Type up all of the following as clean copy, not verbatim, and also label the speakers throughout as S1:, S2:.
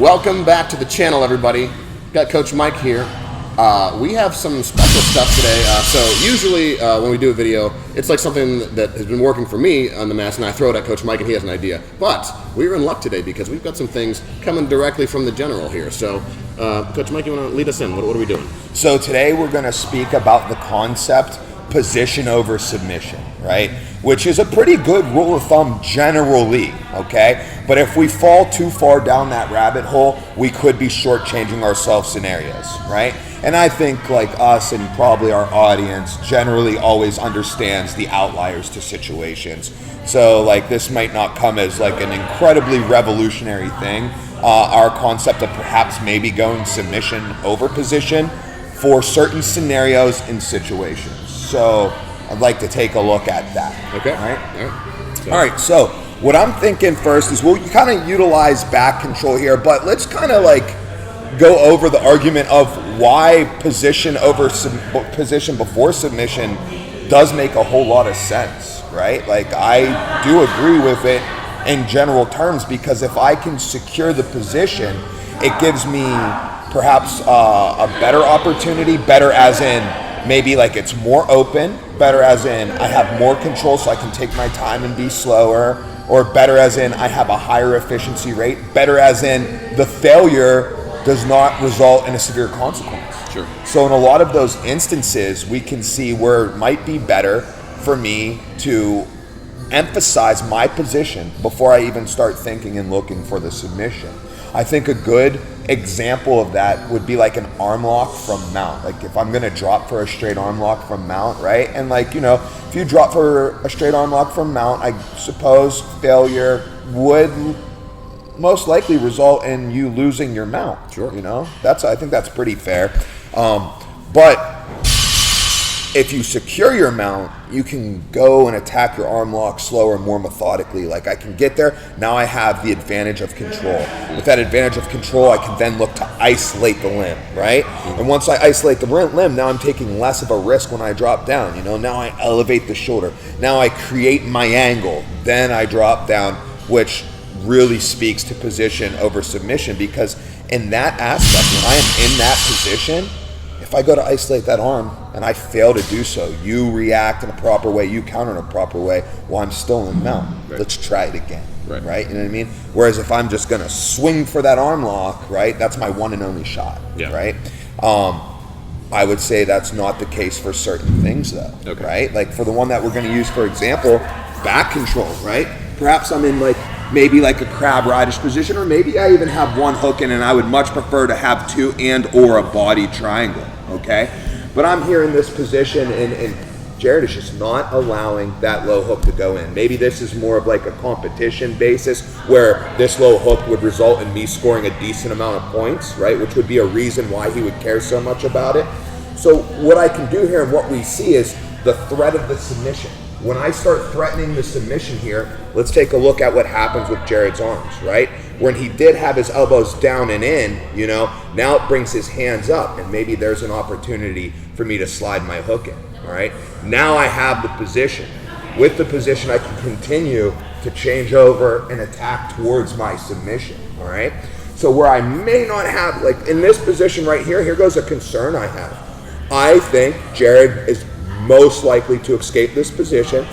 S1: Welcome back to the channel, everybody. Got Coach Mike here. We have some special stuff today. So usually when we do a video, it's like something that has been working for me on the mask, and I throw it at Coach Mike and he has an idea. But we're in luck today because we've got some things coming directly from the general here. So Coach Mike, you want to lead us in? What are we doing?
S2: So today we're going to speak about the concept position over submission, right? Which is a pretty good rule of thumb generally, okay? But if we fall too far down that rabbit hole, we could be shortchanging ourselves scenarios, right? And I think like us and probably our audience generally always understands the outliers to situations. So like this might not come as like an incredibly revolutionary thing. Our concept of perhaps maybe going submission over position for certain scenarios and situations. So I'd like to take a look at that.
S1: Okay.
S2: All right. So what I'm thinking first is we'll kind of utilize back control here, but let's kind of like go over the argument of why position over position before submission does make a whole lot of sense, right? Like I do agree with it in general terms because if I can secure the position, it gives me perhaps a better opportunity, better as in maybe like it's more open, better as in I have more control so I can take my time and be slower, or better as in I have a higher efficiency rate, better as in the failure does not result in a severe consequence.
S1: Sure.
S2: So in a lot of those instances, we can see where it might be better for me to emphasize my position before I even start thinking and looking for the submission. I think a good example of that would be like an arm lock from mount. Like if I'm gonna drop for a straight arm lock from mount, right? And like, you know, if you drop for a straight arm lock from mount, I suppose failure would most likely result in you losing your mount.
S1: Sure.
S2: You know, I think that's pretty fair. But if you secure your mount, you can go and attack your arm lock slower, more methodically. Like I can get there, now I have the advantage of control. With that advantage of control, I can then look to isolate the limb, right? And once I isolate the limb, now I'm taking less of a risk when I drop down. You know, now I elevate the shoulder. Now I create my angle, then I drop down, which really speaks to position over submission, because in that aspect, when I am in that position, if I go to isolate that arm and I fail to do so, you react in a proper way, you counter in a proper way while I'm still in mount. Right. Let's try it again, right? You know what I mean? Whereas if I'm just gonna swing for that arm lock, right, that's my one and only shot, right? I would say that's not the case for certain things though, right? Like for the one that we're gonna use, for example, back control, right? Perhaps I'm in like maybe like a crab ride-ish position, or maybe I even have one hook in and I would much prefer to have two and or a body triangle, okay? But I'm here in this position and Jared is just not allowing that low hook to go in. Maybe this is more of like a competition basis where this low hook would result in me scoring a decent amount of points, right? Which would be a reason why he would care so much about it. So what I can do here and what we see is the threat of the submission. When I start threatening the submission here, let's take a look at what happens with Jared's arms, right? When he did have his elbows down and in, you know, now it brings his hands up and maybe there's an opportunity for me to slide my hook in, all right? Now I have the position. With the position, I can continue to change over and attack towards my submission, all right? So where I may not have, like in this position right here, here goes a concern I have. I think Jared is most likely to escape this position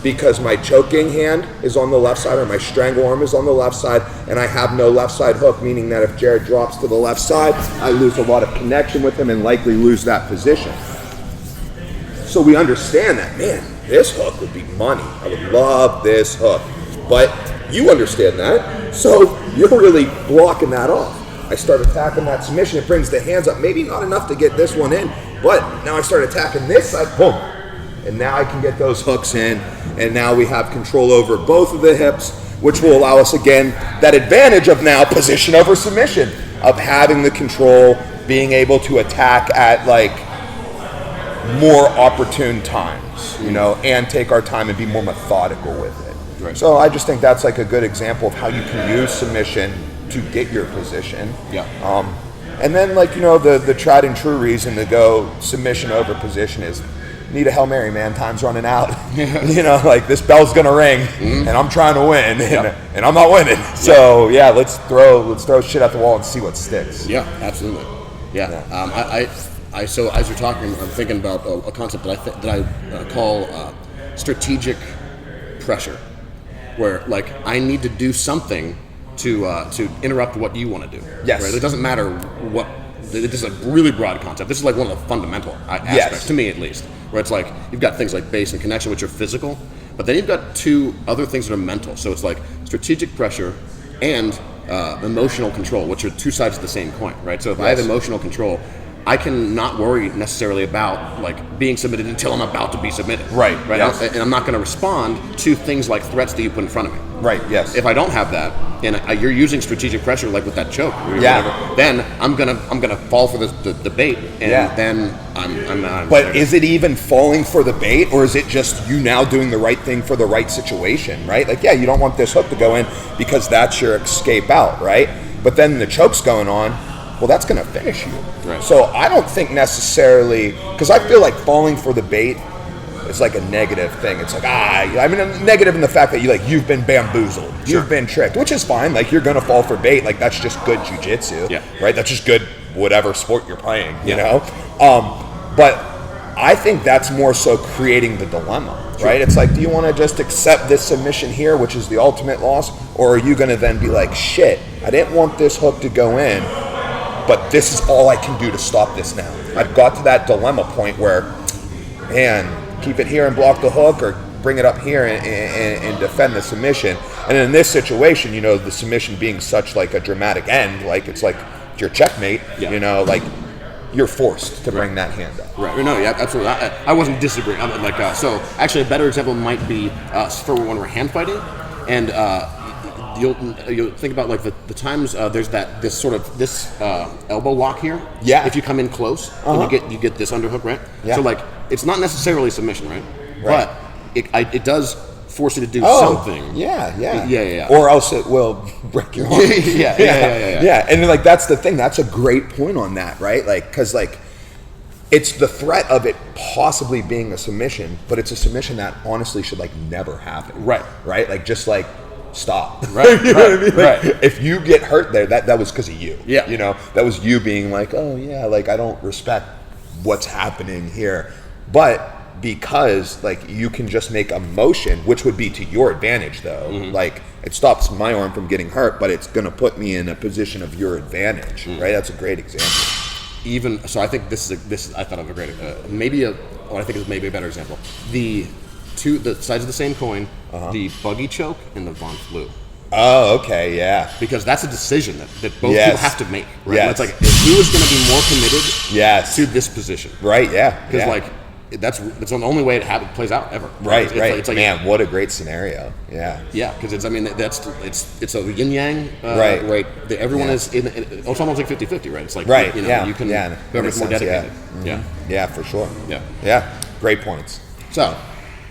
S2: because my choking hand is on the left side or my strangle arm is on the left side and I have no left side hook, meaning that if Jared drops to the left side, I lose a lot of connection with him and likely lose that position. So we understand that, man, this hook would be money. I would love this hook, but you understand that, so you're really blocking that off. I start attacking that submission, it brings the hands up, maybe not enough to get this one in, but now I start attacking this side, boom. And now I can get those hooks in, and now we have control over both of the hips, which will allow us, again, that advantage of now position over submission, of having the control, being able to attack at like more opportune times, you know, and take our time and be more methodical with it. Right. So I just think that's like a good example of how you can use submission to get your position. And then like, you know, the tried and true reason to go submission over position is need a Hail Mary, man. Time's running out. You know, like this bell's gonna ring, and I'm trying to win, and I'm not winning. So yeah, let's throw shit at the wall and see what sticks.
S1: Yeah, absolutely. Yeah. So as you're talking, I'm thinking about a concept that I call strategic pressure, where like I need to do something to interrupt what you want to do.
S2: Yes.
S1: Right? It doesn't matter what. This is a really broad concept. This is like one of the fundamental aspects, to me at least, where it's like you've got things like base and connection, which are physical, but then you've got two other things that are mental. So it's like strategic pressure and emotional control, which are two sides of the same coin, right? So if I have emotional control, I can not worry necessarily about like being submitted until I'm about to be submitted.
S2: Right. Yes.
S1: And I'm not going to respond to things like threats that you put in front of me.
S2: Right. Yes.
S1: If I don't have that, and you're using strategic pressure, like with that choke, or whatever, then I'm gonna fall for the bait, and then I'm.
S2: But is it even falling for the bait, or is it just you now doing the right thing for the right situation? Right. Like you don't want this hook to go in because that's your escape out, right? But then the choke's going on. Well, that's going to finish you.
S1: Right.
S2: So I don't think necessarily, because I feel like falling for the bait is like a negative thing. It's like, I mean, a negative in the fact that you've been bamboozled, you've been tricked, which is fine. Like you're going to fall for bait. Like that's just good jujitsu, right? That's just good whatever sport you're playing, you know? But I think that's more so creating the dilemma, right? It's like, do you want to just accept this submission here, which is the ultimate loss, or are you going to then be like, shit, I didn't want this hook to go in, but this is all I can do to stop this now. I've got to that dilemma point where, man, keep it here and block the hook, or bring it up here and defend the submission. And in this situation, the submission being such like a dramatic end, like it's like your checkmate, like you're forced to bring that hand up.
S1: Right. No, yeah, absolutely. I wasn't disagreeing. So actually a better example might be for when we're hand fighting, and you'll think about like the times there's this elbow lock here.
S2: Yeah.
S1: If you come in close, and you get this underhook, right?
S2: Yeah.
S1: So like it's not necessarily submission, right? But it does force you to do something.
S2: Yeah. Or else it will break your arm.
S1: Yeah.
S2: And like that's the thing. That's a great point on that, right? Like because like it's the threat of it possibly being a submission, but it's a submission that honestly should like never happen.
S1: Right.
S2: Like just like stop.
S1: Right.
S2: You know what I mean? Like, if you get hurt there, that was because of you.
S1: Yeah.
S2: That was you being like, oh yeah, like I don't respect what's happening here. But because like you can just make a motion, which would be to your advantage though. Like it stops my arm from getting hurt, but it's gonna put me in a position of your advantage. Right? That's a great example.
S1: So I think this is I thought of a great I think is maybe a better example. The sides of the same coin, the buggy choke and the Von Flew.
S2: Oh, okay, yeah.
S1: Because that's a decision that both people have to make, right?
S2: Yes.
S1: It's like who is going to be more committed to this position,
S2: right? Yeah,
S1: because like that's the only way it plays out ever.
S2: Right.
S1: It's like,
S2: man, what a great scenario. Yeah,
S1: because it's it's a yin yang,
S2: right?
S1: Everyone is it's almost like 50-50, right? It's like you can whoever's more dedicated.
S2: Yeah, for sure.
S1: Yeah,
S2: great points.
S1: So.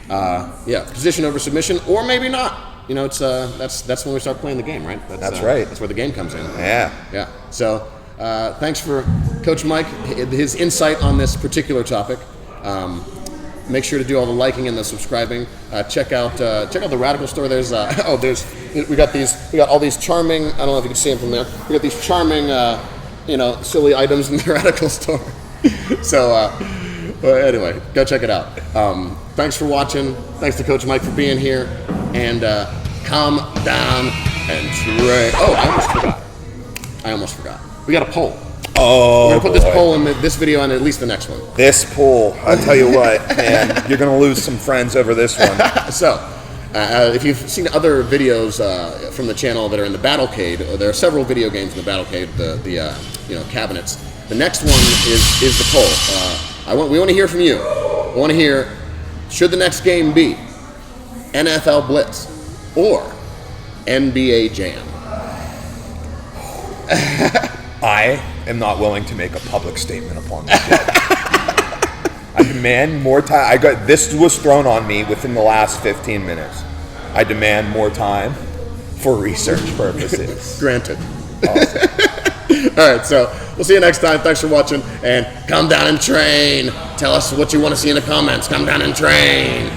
S1: Position over submission, or maybe not. It's that's when we start playing the game, right?
S2: That's right.
S1: That's where the game comes in.
S2: Yeah.
S1: So, thanks for Coach Mike, his insight on this particular topic. Make sure to do all the liking and the subscribing. Check out the Radical store. We got all these charming. I don't know if you can see them from there. We got these charming, silly items in the Radical store. So. Anyway, go check it out. Thanks for watching. Thanks to Coach Mike for being here. And calm down and train. Oh, I almost forgot. We got a poll.
S2: Oh,
S1: we're going to put this poll in this video and at least the next one.
S2: This poll, I'll tell you what, man, you're going to lose some friends over this one.
S1: So, if you've seen other videos from the channel that are in the Battlecade, there are several video games in the Battlecade, the cabinets. The next one is the poll. We want to hear from you. I want to hear, should the next game be NFL Blitz or NBA Jam?
S2: I am not willing to make a public statement upon this yet. I demand more time. This was thrown on me within the last 15 minutes. I demand more time for research purposes.
S1: Granted.
S2: Awesome.
S1: All right, so We'll see you next time. Thanks for watching, and come down and train. Tell us what you want to see in the comments. Come down and train.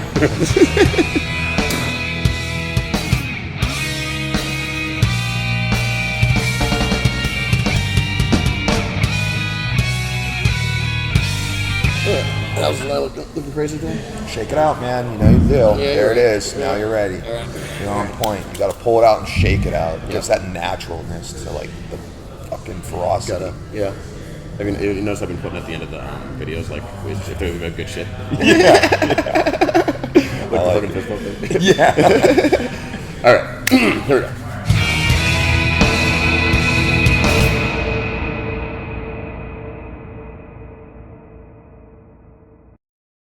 S1: How's the looking crazy thing?
S2: Shake it out, man. You know you do.
S1: Yeah,
S2: There it
S1: right.
S2: is. Now you're ready.
S1: All right.
S2: You're on point. You got to pull it out and shake it out. It gives that naturalness to like the fucking ferocity.
S1: Yeah. I mean, you notice I've been putting at the end of the videos, like, if they're about good shit.
S2: Yeah.
S1: Like
S2: I like
S1: the fucking
S2: it.
S1: fist bump thing.
S2: Yeah.
S1: All right. Here we go.